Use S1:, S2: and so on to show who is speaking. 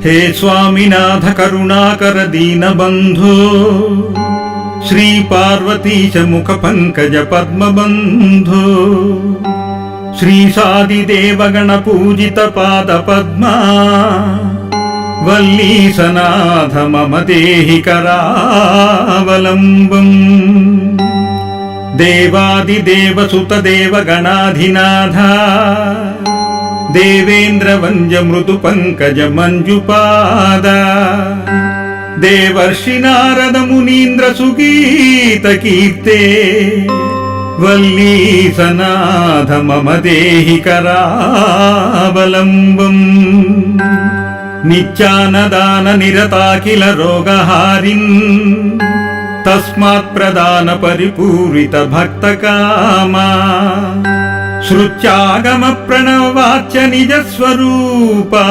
S1: हे स्वामिनाथ करुणाकर दीनबन्धो श्री पार्वतीश मुख पंकज पद्मबन्धो श्री सादिदेवगण पूजित पाद पद्मा वल्लीसनाथ मम देहि करावलम्बम् देवादिदेवसुत देवगणाधिनाथ देवेन्द्र वंद्य मृदु पंकज मंजुपाद देवर्षि नारद मुनीन्द्र सुगीत कीर्ते वल्लीसनाथ मम देहि करावलम्बम् नित्यानदान निरताखिल रोगहारिन् तस्मात् प्रदान परिपूरित भक्त कामा श्रुत्यागम प्रणववाच्य निज स्वरूपा